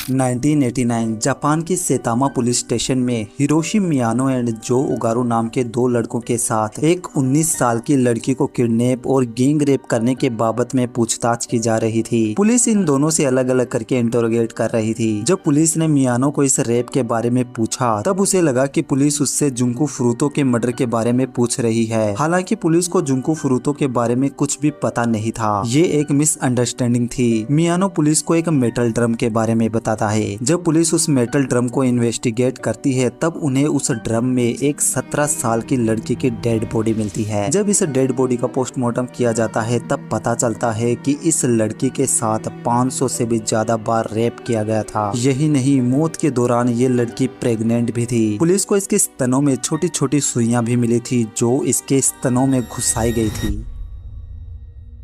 1989 Japan के सेतामा police station में Hiroshi मियानो and जो उगारू नाम के दो लड़कों के साथ एक 19 साल की लड़की को किडनैप और गैंग रेप करने के बाबत में पूछताछ की जा रही थी। पुलिस इन दोनों से अलग अलग करके इंटरोगेट कर रही थी। जब पुलिस ने मियानो को इस रेप के बारे में पूछा तब उसे लगा कि पुलिस उससे जुंकू फुरुतो के मर्डर के बारे में पूछ रही है। हालांकि पुलिस को जुंकू फुरुतो के बारे में कुछ भी पता नहीं था। ये एक मिसअंडरस्टैंडिंग थी। मियानो पुलिस को एक मेटल ड्रम के बारे में बताता है। जब पुलिस उस मेटल ड्रम को इन्वेस्टिगेट करती है तब उन्हें उस ड्रम में एक 17 साल की लड़की की डेड बॉडी मिलती है। जब इस डेड बॉडी का पोस्टमार्टम किया जाता है तब पता चलता है कि इस लड़की के साथ 500 से भी ज्यादा बार रेप किया गया था। यही नहीं, मौत के दौरान ये लड़की प्रेग्नेंट भी थी। पुलिस को इसके स्तनों में छोटी छोटी सुइयां भी मिली थी जो इसके स्तनों में घुसाई गई थी।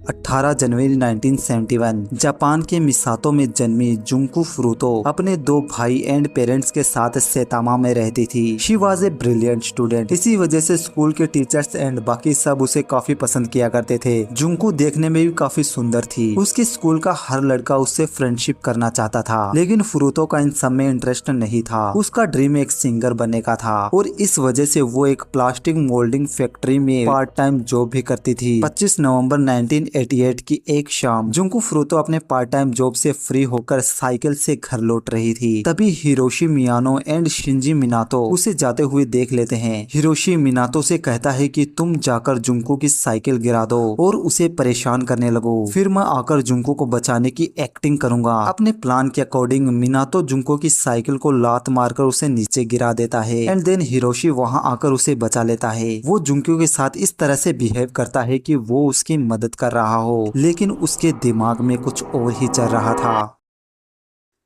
18 जनवरी 1971 जापान के मिसातो में जन्मी जुंकू फुरुतो अपने दो भाई एंड पेरेंट्स के साथ सेतामा में रहती थी। She was a brilliant student. इसी वजह से स्कूल के टीचर्स एंड बाकी सब उसे काफी पसंद किया करते थे। जुंकू देखने में भी काफी सुंदर थी। उसके स्कूल का हर लड़का उससे फ्रेंडशिप करना चाहता था, लेकिन फुरुतो का इन सब में इंटरेस्ट नहीं था। उसका ड्रीम एक सिंगर बनने का था और इस वजह से वो एक प्लास्टिक मोल्डिंग फैक्ट्री में पार्ट टाइम जॉब भी करती थी। 25 नवंबर 1988 की एक शाम जुंकू फुरुतो अपने पार्ट टाइम जॉब से फ्री होकर साइकिल से घर लौट रही थी। तभी हिरोशी मियानो एंड शिंजी मिनातो उसे जाते हुए देख लेते हैं। हिरोशी मिनातो से कहता है कि तुम जाकर जुंकू की साइकिल गिरा दो और उसे परेशान करने लगो, फिर मैं आकर जुंकू को बचाने की एक्टिंग करूंगा। अपने प्लान के अकॉर्डिंग मिनातो जुंकू की साइकिल को लात मारकर उसे नीचे गिरा देता है एंड देन हिरोशी वहां आकर उसे बचा लेता है। वो जुंकू के साथ इस तरह से बिहेव करता है कि वो उसकी मदद कर रहा हो, लेकिन उसके दिमाग में कुछ और ही चल रहा था।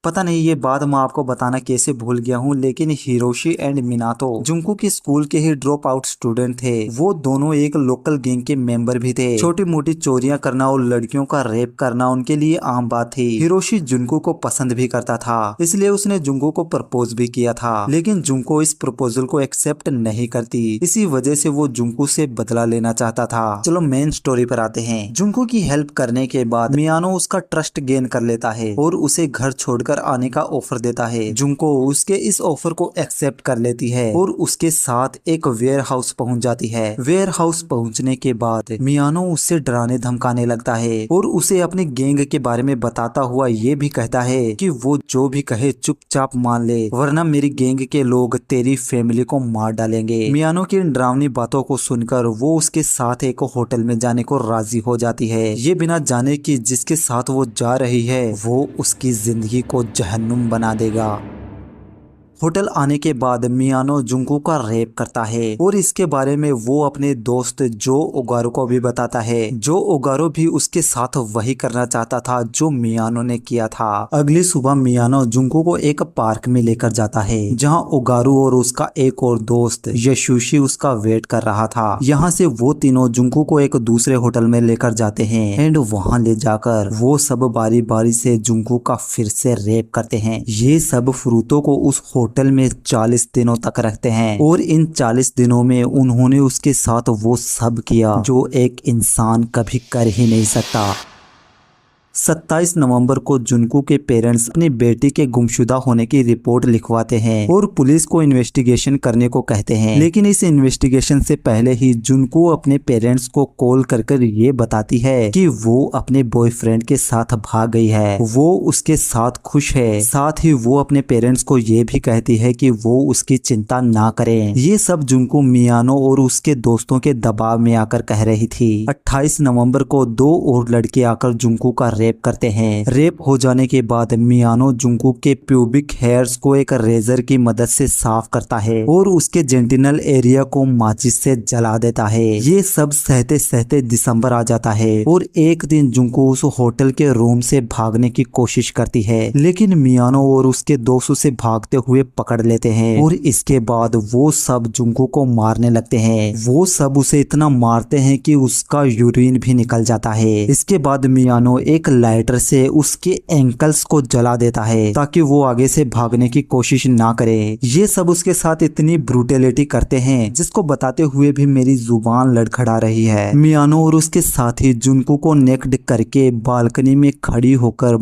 पता नहीं ये बात मैं आपको बताना कैसे भूल गया हूँ, लेकिन हिरोशी एंड मिनातो जुंकू के स्कूल के ही ड्रॉप आउट स्टूडेंट थे। वो दोनों एक लोकल गैंग के मेंबर भी थे। छोटी मोटी चोरियां करना और लड़कियों का रेप करना उनके लिए आम बात थी। हिरोशी जुंकू को पसंद भी करता था, इसलिए उसने जुंकू को प्रपोज भी किया था, लेकिन जुंकू इस प्रपोजल को एक्सेप्ट नहीं करती। इसी वजह से वो जुंकू से बदला लेना चाहता था। चलो मेन स्टोरी पर आते हैं। जुंकू की हेल्प करने के बाद मियानो उसका ट्रस्ट गेन कर लेता है और उसे घर छोड़कर आने का ऑफर देता है। जुंको उसके इस ऑफर को एक्सेप्ट कर लेती है और उसके साथ एक वेयर हाउस पहुंच जाती है। वेयर हाउस पहुंचने के बाद मियानो उससे डराने धमकाने लगता है और उसे अपने गैंग के बारे में बताता हुआ ये भी कहता है कि वो जो भी कहे चुपचाप मान ले, वरना मेरी गैंग के लोग तेरी फैमिली को मार डालेंगे। मियानो की इन डरावनी बातों को सुनकर वो उसके साथ एक होटल में जाने को राजी हो जाती है, ये बिना जाने कि जिसके साथ वो जा रही है वो उसकी जिंदगी को जहन्नुम बना देगा। होटल आने के बाद मियानो जुंकू का रेप करता है और इसके बारे में वो अपने दोस्त जो ओगारो को भी बताता है। जो ओगारो भी उसके साथ वही करना चाहता था जो मियानो ने किया था। अगली सुबह मियानो जुंकू को एक पार्क में लेकर जाता है जहां ओगारो और उसका एक और दोस्त यशुशी उसका वेट कर रहा था। यहाँ से वो तीनों जुंकू को एक दूसरे होटल में लेकर जाते हैं एंड वहाँ ले जाकर वो सब बारी बारी से जुंकू का फिर से रेप करते हैं। ये सब फुरुतो को उस होटल में 40 दिनों तक रखते हैं और इन 40 दिनों में उन्होंने उसके साथ वो सब किया जो एक इंसान कभी कर ही नहीं सकता। 27 नवंबर को जुंकू के पेरेंट्स अपनी बेटी के गुमशुदा होने की रिपोर्ट लिखवाते हैं और पुलिस को इन्वेस्टिगेशन करने को कहते हैं, लेकिन इस इन्वेस्टिगेशन से पहले ही जुंकू अपने पेरेंट्स को कॉल कर ये बताती है कि वो अपने बॉयफ्रेंड के साथ भाग गई है, वो उसके साथ खुश है। साथ ही वो अपने पेरेंट्स को ये भी कहती है कि वो उसकी चिंता ना करें। ये सब जुंकू मियानो और उसके दोस्तों के दबाव में आकर कह रही थी। 28 नवंबर को दो और लड़के आकर जुंकू का रेप करते हैं। रेप हो जाने के बाद मियानो जुंकू के प्यूबिक हेयर्स को एक रेजर की मदद से साफ करता है और उसके जेंटिनल एरिया को माचिस से जला देता है। ये सब सहते सहते दिसंबर आ जाता है और एक दिन जुंकू उस होटल के रूम से भागने की कोशिश करती है, लेकिन मियानो और उसके दोस्त उसे भागते हुए पकड़ लेते हैं और इसके बाद वो सब जुंकू को मारने लगते हैं। वो सब उसे इतना मारते हैं कि उसका यूरिन भी निकल जाता है। इसके बाद मियानो एक लाइटर से उसके एंकल्स को जला देता है ताकि वो आगे से भागने की कोशिश ना करे। ये सब उसके साथ इतनी ब्रूटलिटी करते हैं जिसको बताते हुए भी मेरी जुबान लड़खड़ा रही है। मियानो और उसके साथी जुंकू को नेक्ड करके बालकनी में खड़ी होकर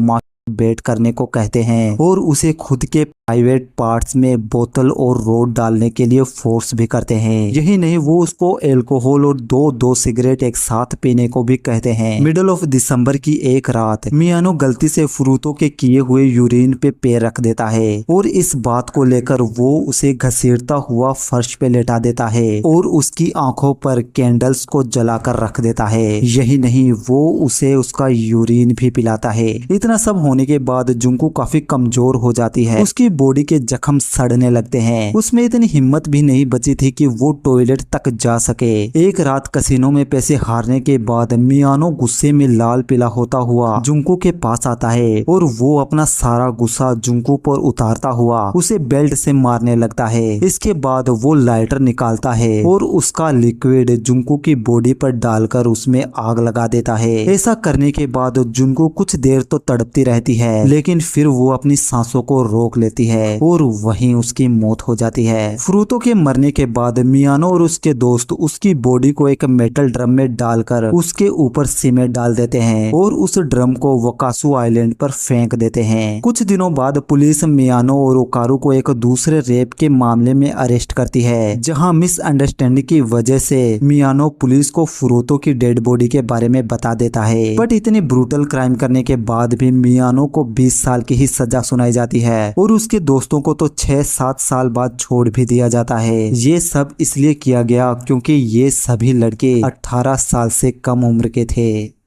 बेट करने को कहते हैं और उसे खुद के प्राइवेट पार्ट्स में बोतल और रोड डालने के लिए फोर्स भी करते हैं। यही नहीं, वो उसको अल्कोहल और दो सिगरेट एक साथ पीने को भी कहते हैं। मिडल ऑफ दिसंबर की एक रात मियानो गलती से फ्रूटों के किए हुए यूरिन पे पैर रख देता है और इस बात को लेकर वो उसे घसीटता हुआ फर्श पे लेटा देता है और उसकी आंखों पर कैंडल्स को जलाकर रख देता है। यही नहीं, वो उसे उसका यूरिन भी पिलाता है। इतना सब होने के बाद जुंकू काफी कमजोर हो जाती है, उसकी बॉडी के जख्म सड़ने लगते हैं। उसमें इतनी हिम्मत भी नहीं बची थी कि वो टॉयलेट तक जा सके। एक रात कसिनो में पैसे हारने के बाद मियानो गुस्से में लाल पीला होता हुआ जुंकू के पास आता है और वो अपना सारा गुस्सा जुंकू पर उतारता हुआ उसे बेल्ट से मारने लगता है। इसके बाद वो लाइटर निकालता है और उसका लिक्विड जुंकू की बॉडी पर डालकर उसमें आग लगा देता है। ऐसा करने के बाद जुंकू कुछ देर तो तड़पती रहती है, लेकिन फिर वो अपनी सांसों को रोक लेती है और वहीं उसकी मौत हो जाती है। फ्रूटो के मरने के बाद मियानो और उसके दोस्त उसकी बॉडी को एक मेटल ड्रम में डालकर उसके ऊपर सीमेंट डाल देते हैं और उस ड्रम को वकासु आइलैंड पर फेंक देते हैं। कुछ दिनों बाद पुलिस मियानो और ओकारू को एक दूसरे रेप के मामले में अरेस्ट करती है, जहां मिसअंडरस्टैंडिंग की वजह से मियानो पुलिस को फ्रूटो की डेड बॉडी के बारे में बता देता है। बट इतनी ब्रूटल क्राइम करने के बाद भी मियानो को 20 साल की ही सजा सुनाई जाती है और उसके दोस्तों को तो 6-7 साल बाद छोड़ भी दिया जाता है। ये सब इसलिए किया गया क्योंकि ये सभी लड़के 18 साल से कम उम्र के थे।